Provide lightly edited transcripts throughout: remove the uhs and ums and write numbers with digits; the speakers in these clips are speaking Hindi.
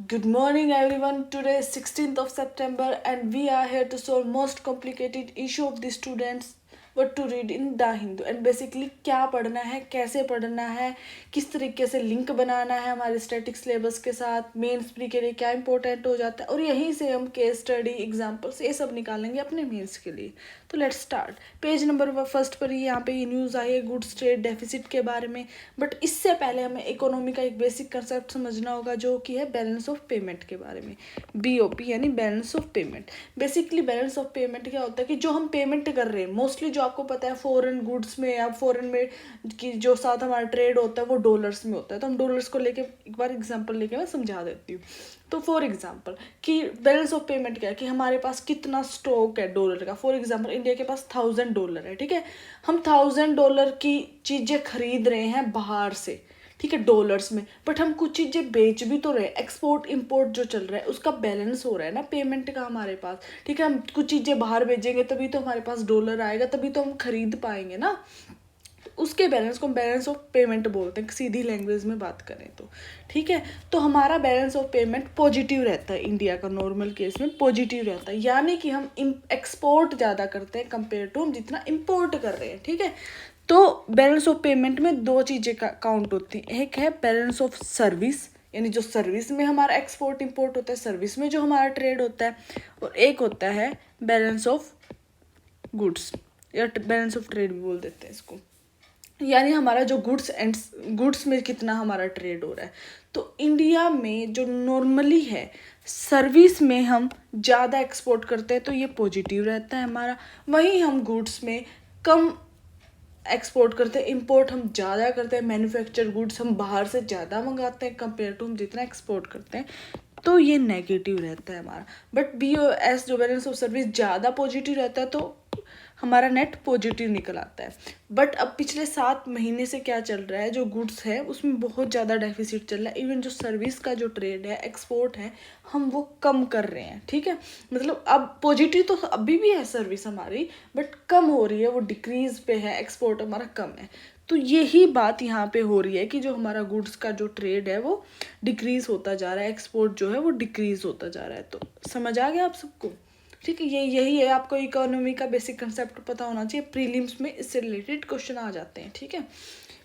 Good morning everyone. Today is 16th of September and we are here to solve most complicated issue of the students what to read in the Hindu and basically क्या पढ़ना है, कैसे पढ़ना है, किस तरीके से लिंक बनाना है हमारे स्टैटिक सिलेबस के साथ, मेंस प्री के लिए क्या इंपॉर्टेंट हो जाता है और यहीं से हम केस स्टडी एग्जांपल्स ये सब निकालेंगे अपने मेंस के लिए। तो let's start. Page number first पर ही यहाँ पे ये न्यूज़ आई है गुड्स ट्रेड डेफिसिट के बारे में। बट इससे पहले हमें इकोनॉमी का एक बेसिक कंसेप्ट समझना होगा जो कि है बैलेंस ऑफ पेमेंट के बारे में। BOP यानी balance of payment. Basically balance of payment क्या होता है कि जो हम पेमेंट कर रहे हैं मोस्टली जो आपको पता है फॉरेन गुड्स में या फॉरेन में की जो साथ हमारा ट्रेड होता है वो डॉलर्स में होता है। तो हम डॉलर्स को लेके एक बार एग्जांपल लेके मैं समझा देती हूँ। तो फॉर एग्जांपल कि बैलेंस ऑफ पेमेंट क्या है कि हमारे पास कितना स्टॉक है डॉलर का। फॉर एग्जांपल इंडिया के पास $1000 है, ठीक है। हम $1000 की चीज़ें खरीद रहे हैं बाहर से, ठीक है, डॉलर्स में। बट हम कुछ चीज़ें बेच भी तो रहे हैं, एक्सपोर्ट इंपोर्ट जो चल रहा है उसका बैलेंस हो रहा है ना पेमेंट का हमारे पास, ठीक है। हम कुछ चीज़ें बाहर भेजेंगे तभी तो हमारे पास डॉलर आएगा, तभी तो हम खरीद पाएंगे ना। उसके बैलेंस को हम बैलेंस ऑफ पेमेंट बोलते हैं सीधी लैंग्वेज में बात करें तो, ठीक है। तो हमारा बैलेंस ऑफ पेमेंट पॉजिटिव रहता है, इंडिया का नॉर्मल केस में पॉजिटिव रहता है, यानी कि हम एक्सपोर्ट ज़्यादा करते हैं कंपेयर टू हम जितना इम्पोर्ट कर रहे हैं, ठीक है। तो बैलेंस ऑफ पेमेंट में दो चीज़ें काउंट होती हैं, एक है बैलेंस ऑफ सर्विस यानी जो सर्विस में हमारा एक्सपोर्ट इंपोर्ट होता है, सर्विस में जो हमारा ट्रेड होता है, और एक होता है बैलेंस ऑफ गुड्स या बैलेंस ऑफ ट्रेड भी बोल देते हैं इसको, यानी हमारा जो गुड्स में कितना हमारा ट्रेड हो रहा है। तो इंडिया में जो नॉर्मली है सर्विस में हम ज़्यादा एक्सपोर्ट करते हैं तो ये पॉजिटिव रहता है हमारा। वहीं हम गुड्स में कम एक्सपोर्ट करते हैं, इंपोर्ट हम ज़्यादा करते हैं, मैन्युफैक्चर गुड्स हम बाहर से ज़्यादा मंगाते हैं कंपेयर टू हम जितना एक्सपोर्ट करते हैं, तो ये नेगेटिव रहता है हमारा। बट BOS जो बैलेंस ऑफ सर्विस ज़्यादा पॉजिटिव रहता है तो हमारा नेट पॉजिटिव निकल आता है। बट अब पिछले 7 महीने से क्या चल रहा है, जो गुड्स है उसमें बहुत ज़्यादा डेफिसिट चल रहा है। इवन जो सर्विस का जो ट्रेड है एक्सपोर्ट है हम वो कम कर रहे हैं, ठीक है। मतलब अब पॉजिटिव तो अभी भी है सर्विस हमारी, बट कम हो रही है, वो डिक्रीज पे है, एक्सपोर्ट हमारा कम है। तो यही बात यहाँ पे हो रही है कि जो हमारा गुड्स का जो ट्रेड है वो डिक्रीज होता जा रहा है, एक्सपोर्ट जो है वो डिक्रीज होता जा रहा है। तो समझ आ गया आप सबको, ठीक है। यही है, आपको इकोनॉमी का बेसिक कंसेप्ट पता होना चाहिए, प्रीलिम्स में इससे रिलेटेड क्वेश्चन आ जाते हैं, ठीक है।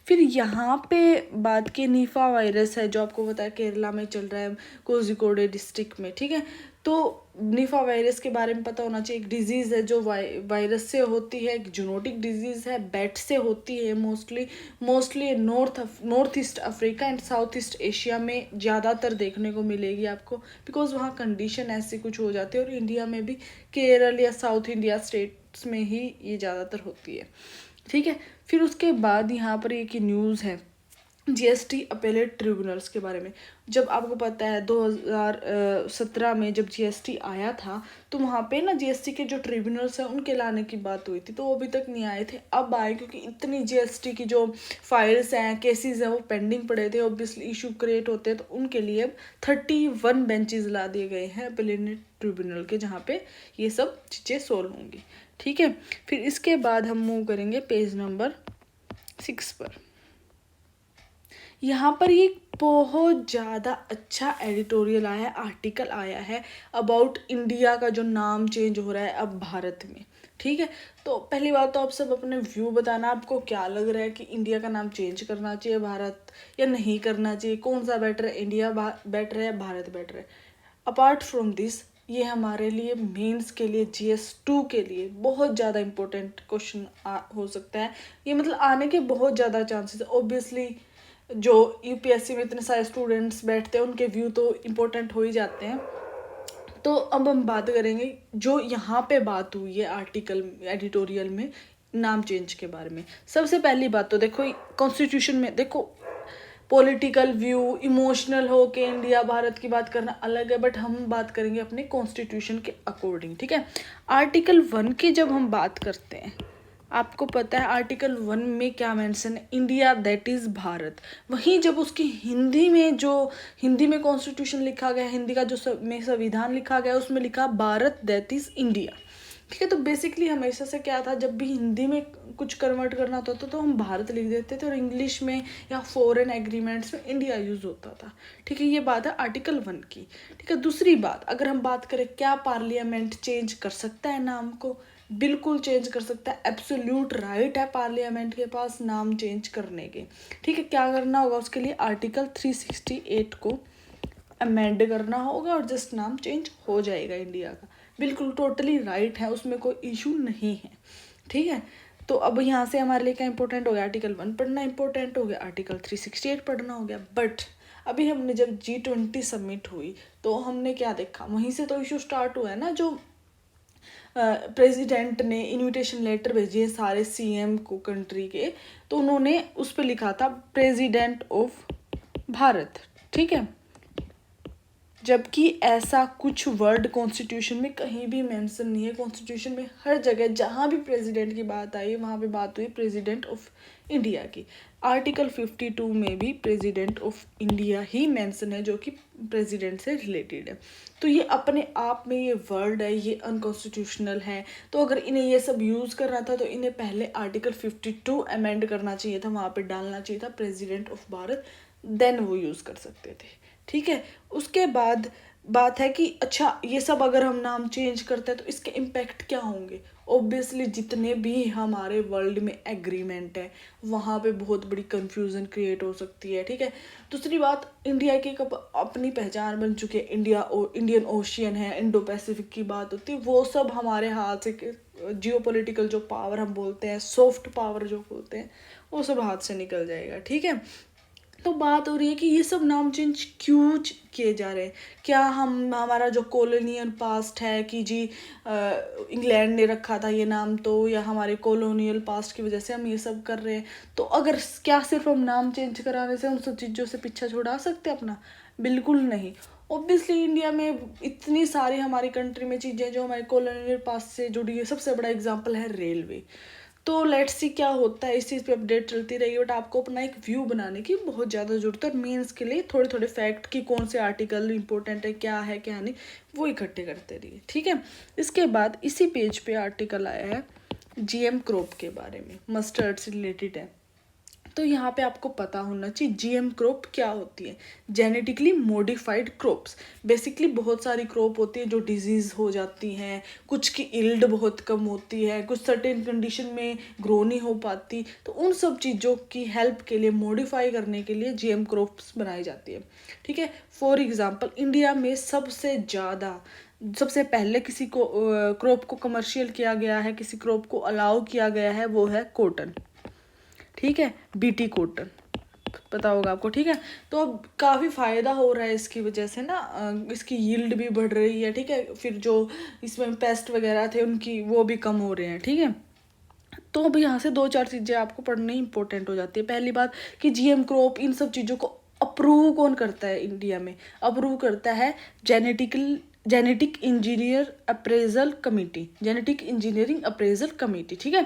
फिर यहाँ पे बात की निफा वायरस है जो आपको पता है केरला में चल रहा है, कोझिकोडे डिस्ट्रिक्ट में, ठीक है। तो निफा वायरस के बारे में पता होना चाहिए। एक डिजीज़ है जो वायरस से होती है, एक जूनोटिक डिजीज़ है, बैट से होती है mostly north east Africa and south east Asia में ज़्यादातर देखने को मिलेगी आपको, बिकॉज वहाँ कंडीशन ऐसी कुछ हो जाती है। और इंडिया में भी केरल या साउथ इंडिया स्टेट्स में ही ये ज़्यादातर होती है, ठीक है। फिर उसके बाद यहाँ पर एक न्यूज़ है GST अपेलेट ट्रिब्यूनल्स के बारे में। जब आपको पता है 2017 में जब GST आया था तो वहाँ पे ना GST के जो ट्रिब्यूनल्स हैं उनके लाने की बात हुई थी, तो वो अभी तक नहीं आए थे। अब आए क्योंकि इतनी GST की जो फाइल्स हैं, केसेस हैं वो पेंडिंग पड़े थे, ऑब्वियसली इशू क्रिएट होते हैं, तो उनके लिए अब 31 बेंचेस ला दिए गए हैं अपेलेट ट्रिब्यूनल के, जहाँ पे ये सब चीज़ें सोल्व होंगी, ठीक है। फिर इसके बाद हम मूव करेंगे पेज नंबर 6 पर। यहाँ पर ये बहुत ज़्यादा अच्छा एडिटोरियल आया है, आर्टिकल आया है अबाउट इंडिया का जो नाम चेंज हो रहा है अब भारत में, ठीक है। तो पहली बात तो आप सब अपने व्यू बताना, आपको क्या लग रहा है कि इंडिया का नाम चेंज करना चाहिए भारत या नहीं करना चाहिए, कौन सा बेटर है, इंडिया बेटर है या भारत बेटर है। अपार्ट फ्रॉम दिस ये हमारे लिए मेंस के लिए GS2 के लिए बहुत ज़्यादा इम्पोर्टेंट क्वेश्चन हो सकता है। ये मतलब आने के बहुत ज़्यादा चांसेस है। ऑब्वियसली जो UPSC में इतने सारे स्टूडेंट्स बैठते हैं उनके व्यू तो इम्पोर्टेंट हो ही जाते हैं। तो अब हम बात करेंगे जो यहाँ पे बात हुई है आर्टिकल एडिटोरियल में नाम चेंज के बारे में। सबसे पहली बात तो देखो कॉन्स्टिट्यूशन में देखो पॉलिटिकल व्यू इमोशनल हो के इंडिया भारत की बात करना अलग है, बट हम बात करेंगे अपने कॉन्स्टिट्यूशन के अकॉर्डिंग, ठीक है। आर्टिकल 1 की जब हम बात करते हैं, आपको पता है आर्टिकल 1 में क्या मेंशन है, इंडिया दैट इज़ भारत। वहीं जब उसकी हिंदी में कॉन्स्टिट्यूशन लिखा गया, हिंदी का जो में संविधान लिखा गया उसमें लिखा भारत दैट इज़ इंडिया, ठीक है। तो बेसिकली हमेशा से क्या था, जब भी हिंदी में कुछ कन्वर्ट करना होता था तो हम भारत लिख देते थे और इंग्लिश में या फॉरेन एग्रीमेंट्स में इंडिया यूज़ होता था। ठीक है, ये बात है आर्टिकल 1 की। ठीक है, दूसरी बात, अगर हम बात करें क्या पार्लियामेंट चेंज कर सकता है नाम को, बिल्कुल चेंज कर सकता है, एब्सोल्यूट राइट है पार्लियामेंट के पास नाम चेंज करने के। ठीक है, क्या करना होगा उसके लिए, आर्टिकल 368 को अमेंड करना होगा और जस्ट नाम चेंज हो जाएगा इंडिया का। बिल्कुल टोटली राइट है, उसमें कोई इशू नहीं है। ठीक है, तो अब यहाँ से हमारे लिए क्या इंपॉर्टेंट हो गया, आर्टिकल 1 पढ़ना इंपॉर्टेंट हो गया, आर्टिकल 368 पढ़ना हो गया। बट अभी हमने जब G20 समिट हुई तो हमने क्या देखा, वहीं से तो इशू स्टार्ट हुआ है ना, जो प्रेसिडेंट ने इनविटेशन लेटर भेजी है सारे सीएम को कंट्री के, तो उन्होंने उस पर लिखा था प्रेसिडेंट ऑफ भारत। ठीक है, जबकि ऐसा कुछ वर्ड कॉन्स्टिट्यूशन में कहीं भी मेंशन नहीं है। कॉन्स्टिट्यूशन में हर जगह जहाँ भी प्रेसिडेंट की बात आई वहाँ पे बात हुई प्रेसिडेंट ऑफ इंडिया की। आर्टिकल 52 में भी president of India he mention है, जो कि प्रेसिडेंट से रिलेटेड है। तो ये अपने आप में ये वर्ड है, ये अनकॉन्स्टिट्यूशनल है। तो अगर इन्हें ये सब यूज़ करना था तो इन्हें पहले आर्टिकल 52 अमेंड करना चाहिए था, वहाँ पर डालना चाहिए था प्रेसिडेंट ऑफ भारत, देन वो यूज़ कर सकते थे। ठीक है, उसके बाद बात है कि अच्छा ये सब अगर हम नाम चेंज करते हैं तो इसके इम्पैक्ट क्या होंगे। ऑब्वियसली जितने भी हमारे वर्ल्ड में एग्रीमेंट है वहाँ पे बहुत बड़ी कंफ्यूजन क्रिएट हो सकती है। ठीक है, दूसरी बात, इंडिया की अपनी पहचान बन चुकी है, इंडियन ओशियन है, इंडो पैसिफिक की बात होती है, वो सब हमारे हाथ से, जियोपॉलिटिकल जो पावर हम बोलते हैं, सॉफ्ट पावर जो बोलते हैं, वो सब हाथ से निकल जाएगा। ठीक है, तो बात हो रही है कि ये सब नाम चेंज क्यों किए जा रहे हैं। क्या हमारा जो कॉलोनियल पास्ट है कि जी इंग्लैंड ने रखा था ये नाम, तो या हमारे कॉलोनियल पास्ट की वजह से हम ये सब कर रहे हैं। तो अगर क्या सिर्फ हम नाम चेंज कराने से उन सब चीज़ों से पीछा छुड़ा सकते हैं अपना, बिल्कुल नहीं। ऑब्वियसली इंडिया में इतनी सारी हमारी कंट्री में चीज़ें जो हमारे कॉलोनियल पास्ट से जुड़ी है। सबसे बड़ा एग्जाम्पल है रेलवे। तो लेट्स सी क्या होता है, इस चीज़ पे अपडेट चलती रहेगी। बट आपको अपना एक व्यू बनाने की बहुत ज़्यादा ज़रूरत है, और मेंस के लिए थोड़े थोड़े फैक्ट कि कौन से आर्टिकल इंपॉर्टेंट है क्या नहीं, वो इकट्ठे करते रहिए। ठीक है, इसके बाद इसी पेज पे आर्टिकल आया है GM क्रॉप के बारे में, मस्टर्ड से रिलेटेड है। तो यहाँ पे आपको पता होना चाहिए GM क्रॉप क्या होती है, जेनेटिकली मॉडिफाइड क्रॉप्स। बेसिकली बहुत सारी क्रॉप होती है जो डिजीज़ हो जाती हैं, कुछ की इल्ड बहुत कम होती है, कुछ सर्टेन कंडीशन में ग्रो नहीं हो पाती। तो उन सब चीज़ों की हेल्प के लिए, मॉडिफाई करने के लिए GM क्रॉप्स बनाई जाती है। ठीक है, फॉर एग्जांपल इंडिया में सबसे पहले किसी को क्रॉप को कमर्शियल किया गया है, किसी क्रॉप को अलाउ किया गया है, वो है कॉटन। ठीक है, BT कॉटन, पता होगा आपको। ठीक है, तो अब काफ़ी फ़ायदा हो रहा है इसकी वजह से ना, इसकी यील्ड भी बढ़ रही है। ठीक है, फिर जो इसमें पेस्ट वगैरह थे उनकी वो भी कम हो रहे हैं। ठीक है, तो अब यहाँ से 2-4 चीज़ें आपको पढ़नी इंपॉर्टेंट हो जाती है। पहली बात कि GM क्रॉप, इन सब चीज़ों को अप्रूव कौन करता है इंडिया में, अप्रूव करता है जेनेटिक इंजीनियरिंग अप्रेजल कमेटी। ठीक है,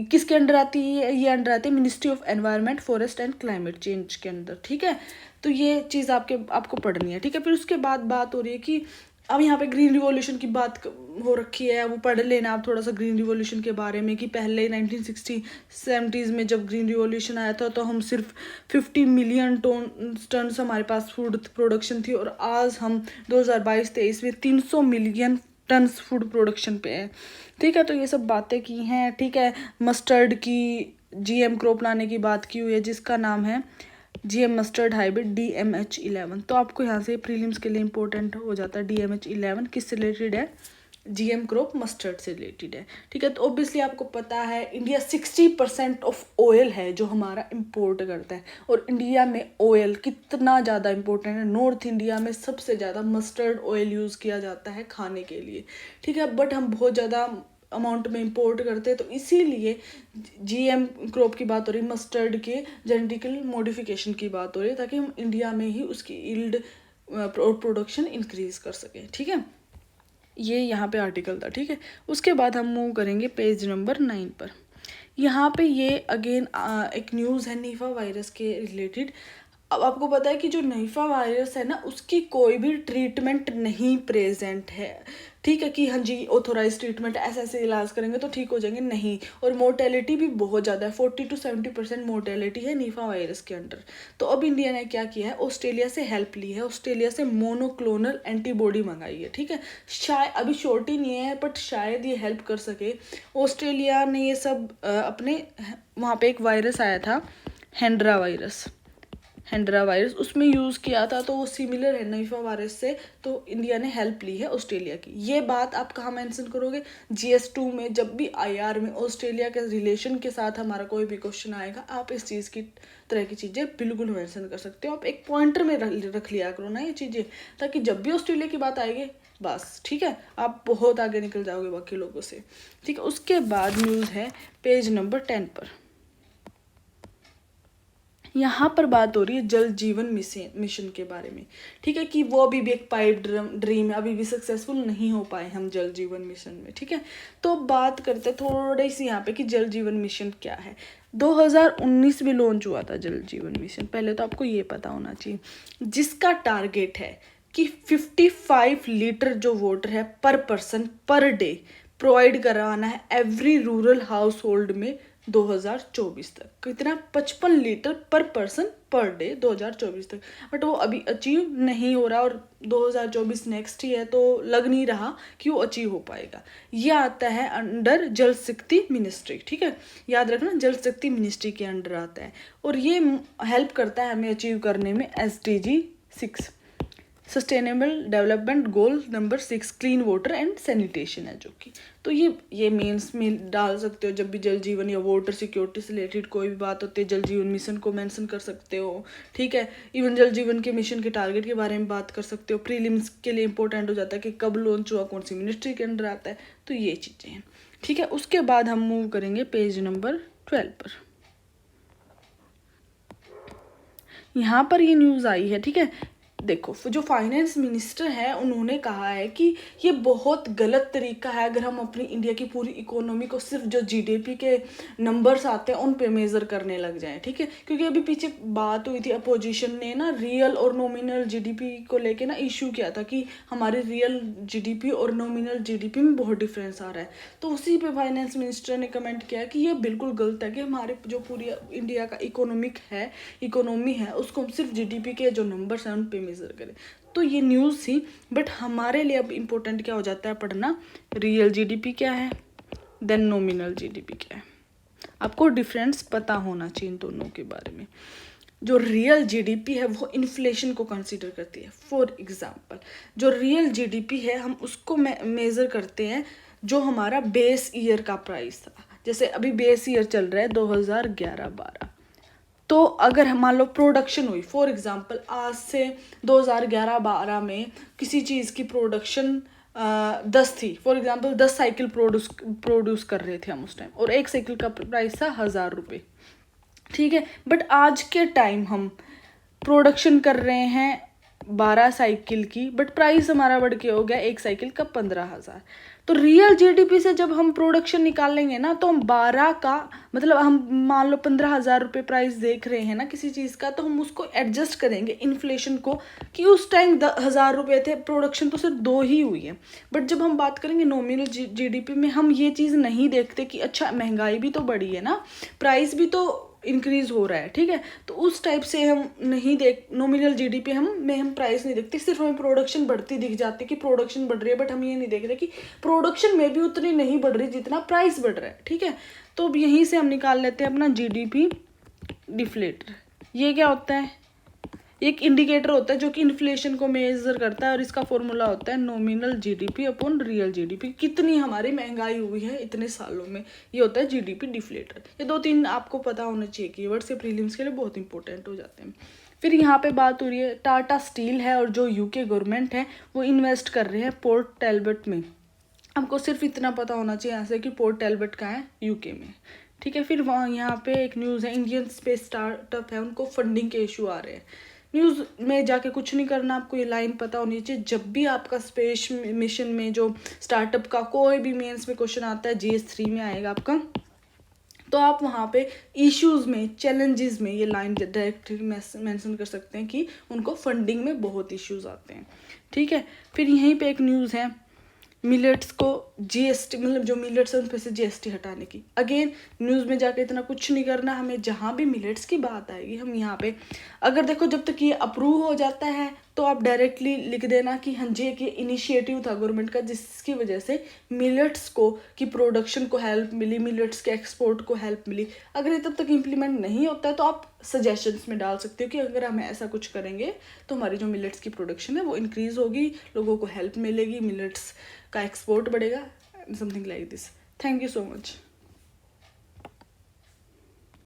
किसके अंडर आती है, ये अंडर आती है ministry of environment, forest and climate change के अंदर। ठीक है, तो ये चीज़ आपको पढ़नी है। ठीक है, फिर उसके बाद बात हो रही है कि अब यहाँ पे ग्रीन रिवॉल्यूशन की बात हो रखी है, वो पढ़ लेना आप थोड़ा सा ग्रीन रिवॉल्यूशन के बारे में, कि पहले 1960-70s में जब ग्रीन रिवॉल्यूशन आया था तो हम सिर्फ 50 मिलियन टन हमारे पास फूड प्रोडक्शन थी, और आज हम 2022-23 में 300 मिलियन टन फूड प्रोडक्शन पे है। ठीक है, तो ये सब बातें की हैं। ठीक है, मस्टर्ड की GM क्रॉप लाने की बात की हुई है, जिसका नाम है GM मस्टर्ड हाइब्रिड DMH11। तो आपको यहाँ से प्रीलिम्स के लिए इंपॉर्टेंट हो जाता है DMH11 किससे रिलेटेड है, GM क्रॉप मस्टर्ड से रिलेटेड है। ठीक है, तो ऑब्वियसली आपको पता है इंडिया 60% ऑफ ऑयल है जो हमारा इंपोर्ट करता है, और इंडिया में ऑयल कितना ज़्यादा इंपॉर्टेंट है। नॉर्थ इंडिया में सबसे ज़्यादा मस्टर्ड ऑयल यूज़ किया जाता है खाने के लिए। ठीक है, बट हम बहुत ज़्यादा अमाउंट में इंपोर्ट करते हैं, तो इसीलिए GM क्रॉप की बात हो रही है, मस्टर्ड के जेनेटिकल मॉडिफिकेशन की बात हो रही है, ताकि हम इंडिया में ही उसकी यील्ड और प्रोडक्शन इंक्रीज कर सकें। ठीक है, ये यहाँ पे आर्टिकल था। ठीक है, उसके बाद हम मूव करेंगे पेज नंबर 9 पर। यहाँ पे ये अगेन एक न्यूज़ है निफा वायरस के रिलेटेड। अब आपको पता है कि जो निफा वायरस है ना, उसकी कोई भी ट्रीटमेंट नहीं प्रेजेंट है, ठीक है, कि हाँ जी ऑथोराइज ट्रीटमेंट ऐसे ऐसे इलाज करेंगे तो ठीक हो जाएंगे, नहीं। और मोर्टेलिटी भी बहुत ज़्यादा है, 40 to 70% मोर्टेलिटी है निफा वायरस के अंडर। तो अब इंडिया ने क्या किया है, ऑस्ट्रेलिया से हेल्प ली है, ऑस्ट्रेलिया से मोनोक्लोनल एंटीबॉडी मंगाई है, ठीक है। शायद अभी श्योरिटी नहीं है, बट शायद ये हेल्प कर सके। ऑस्ट्रेलिया ने ये सब अपने वहाँ पे एक वायरस आया था, हैंड्रा वायरस उसमें यूज़ किया था, तो वो सिमिलर है निफा वायरस से। तो इंडिया ने हेल्प ली है ऑस्ट्रेलिया की। ये बात आप कहाँ मेंशन करोगे, GS2 में। जब भी IR में ऑस्ट्रेलिया के रिलेशन के साथ हमारा कोई भी क्वेश्चन आएगा, आप इस चीज़ की तरह की चीज़ें बिल्कुल मेंशन कर सकते हो। आप एक पॉइंटर में रख लिया करो ना ये चीज़ें, ताकि जब भी ऑस्ट्रेलिया की बात आएगी बस, ठीक है, आप बहुत आगे निकल जाओगे बाकी लोगों से, ठीक है। उसके बाद न्यूज़ है पेज नंबर 10 पर। यहाँ पर बात हो रही है जल जीवन मिशन के बारे में, ठीक है, कि वो अभी भी एक पाइप ड्रीम है, अभी भी सक्सेसफुल नहीं हो पाए हम जल जीवन मिशन में, ठीक है। तो बात करते हैं थोड़ी सी यहाँ पे कि जल जीवन मिशन क्या है। 2019 में लॉन्च हुआ था जल जीवन मिशन, पहले तो आपको ये पता होना चाहिए, जिसका टारगेट है कि 55 लीटर जो वाटर है पर पर्सन पर डे प्रोवाइड करवाना है एवरी रूरल हाउस होल्ड में 2024 तक। कितना, 55 लीटर पर पर्सन पर डे 2024 तक। बट वो अभी अचीव नहीं हो रहा, और 2024 नेक्स्ट ही है, तो लग नहीं रहा कि वो अचीव हो पाएगा। ये आता है अंडर जल शक्ति मिनिस्ट्री, ठीक है, याद रखना, जल शक्ति मिनिस्ट्री के अंडर आता है। और ये हेल्प करता है हमें अचीव करने में SDG 6, sustainable development goal number 6, clean water and sanitation है जो कि। तो ये मेंस में डाल सकते हो, जब भी जल जीवन या वाटर सिक्योरिटी से रिलेटेड कोई भी बात होती है, जल जीवन मिशन को मेंशन कर सकते हो, ठीक है। इवन जल जीवन के मिशन के टारगेट के बारे में बात कर सकते हो। प्रीलिम्स के लिए इंपॉर्टेंट हो जाता है कि कब लॉन्च हुआ, कौन सी मिनिस्ट्री के अंडर आता है, तो ये चीज़ें हैं, ठीक है। उसके बाद हम मूव करेंगे पेज नंबर 12 पर। यहाँ पर ये न्यूज़ आई है, ठीक है। देखो, जो फाइनेंस मिनिस्टर है उन्होंने कहा है कि ये बहुत गलत तरीका है अगर हम अपनी इंडिया की पूरी इकोनॉमी को सिर्फ जो GDP के नंबर्स आते हैं उन पे मेज़र करने लग जाएं, ठीक है। क्योंकि अभी पीछे बात हुई थी, अपोजिशन ने ना रियल और नॉमिनल GDP को लेके ना इशू किया था कि हमारे रियल GDP और नॉमिनल GDP में बहुत डिफरेंस आ रहा है। तो उसी पे फाइनेंस मिनिस्टर ने कमेंट किया कि ये बिल्कुल गलत है कि हमारे जो पूरी इंडिया का इकोनॉमी है उसको हम सिर्फ GDP के जो नंबर्स हैं उन पे मेज़र करें। तो ये न्यूज़ थी, बट हमारे लिए अब इम्पोर्टेंट क्या हो जाता है पढ़ना, रियल GDP क्या है, देन नॉमिनल GDP क्या है। आपको डिफरेंस पता होना चाहिए इन दोनों के बारे में। जो रियल GDP है वो इन्फ्लेशन को कंसीडर करती है। फॉर एग्जांपल, जो रियल GDP है हम उसको मेज़र करते हैं जो हमारा बेस ईयर का प्राइस था। जैसे अभी बेस ईयर चल रहा है 2011-12, तो अगर मान लो प्रोडक्शन हुई, फॉर एग्जांपल आज से 2011-12 में किसी चीज़ की प्रोडक्शन 10 थी, फॉर एग्जांपल 10 साइकिल प्रोड्यूस कर रहे थे हम उस टाइम, और एक साइकिल का प्राइस था 1000 रुपये, ठीक है। बट आज के टाइम हम प्रोडक्शन कर रहे हैं 12 साइकिल की, बट प्राइस हमारा बढ़ के हो गया एक साइकिल का 15,000। तो रियल GDP से जब हम प्रोडक्शन निकालेंगे ना, तो हम 12 का मतलब हम मान लो 15,000 रुपये प्राइस देख रहे हैं ना किसी चीज़ का, तो हम उसको एडजस्ट करेंगे इन्फ्लेशन को, कि उस टाइम 10,000 रुपये थे, प्रोडक्शन तो सिर्फ 2 ही हुई है। बट जब हम बात करेंगे नॉमिनल GDP में, हम ये चीज़ नहीं देखते कि अच्छा महंगाई भी तो बढ़ी है ना, प्राइस भी तो इंक्रीज हो रहा है, ठीक है। तो उस टाइप से हम नहीं देख, नॉमिनल GDP हम प्राइस नहीं देखते, सिर्फ हमें प्रोडक्शन बढ़ती दिख जाती है कि प्रोडक्शन बढ़ रही है, बट हम ये नहीं देख रहे कि प्रोडक्शन में भी उतनी नहीं बढ़ रही जितना प्राइस बढ़ रहा है, ठीक है। तो अब यहीं से हम निकाल लेते हैं अपना GDP डिफ्लेटर। ये क्या होता है, एक इंडिकेटर होता है जो कि इन्फ्लेशन को मेजर करता है, और इसका फॉर्मूला होता है nominal GDP upon real GDP, कितनी हमारी महंगाई हुई है इतने सालों में, ये होता है GDP डिफ्लेटर। ये 2-3 आपको पता होना चाहिए, कीवर्ड्स से प्रीलिम्स के लिए बहुत इंपॉर्टेंट हो जाते हैं। फिर यहाँ पे बात हो रही है टाटा स्टील है, और जो UK गवर्नमेंट है वो इन्वेस्ट कर रहे हैं पोर्ट टैलबट में। हमको सिर्फ इतना पता होना चाहिए यहाँ से कि पोर्ट टैलबट कहाँ है, UK में, ठीक है। फिर वहाँ यहाँ पे एक न्यूज़ है, इंडियन स्पेस स्टार्टअप है, उनको फंडिंग के इशू आ रहे हैं। न्यूज़ में जाके कुछ नहीं करना, आपको ये लाइन पता होनी चाहिए। जब भी आपका स्पेस मिशन में जो स्टार्टअप का कोई भी मेंस में क्वेश्चन आता है, GS3 में आएगा आपका तो आप वहाँ पे इश्यूज़ में, चैलेंजेस में ये लाइन डायरेक्टली मेंशन कर सकते हैं कि उनको फंडिंग में बहुत इश्यूज आते हैं। ठीक है, फिर यहीं पे एक न्यूज़ है मिलेट्स को जीएसटी, मतलब जो मिलेट्स है उन पे से जीएसटी हटाने की। अगेन न्यूज़ में जाके इतना कुछ नहीं करना हमें, जहाँ भी मिलेट्स की बात आएगी हम यहाँ पे अगर देखो जब तक ये अप्रूव हो जाता है तो आप डायरेक्टली लिख देना कि हाँ जी एक इनिशिएटिव था गवर्नमेंट का जिसकी वजह से मिलेट्स को की प्रोडक्शन को हेल्प मिली, मिलेट्स के एक्सपोर्ट को हेल्प मिली। अगर ये तब तक इम्प्लीमेंट नहीं होता है तो आप सजेशंस में डाल सकते हो कि अगर हम ऐसा कुछ करेंगे तो हमारी जो मिलेट्स की प्रोडक्शन है वो इंक्रीज़ होगी, लोगों को हेल्प मिलेगी, मिलेट्स का एक्सपोर्ट बढ़ेगा, something like this. Thank you so much.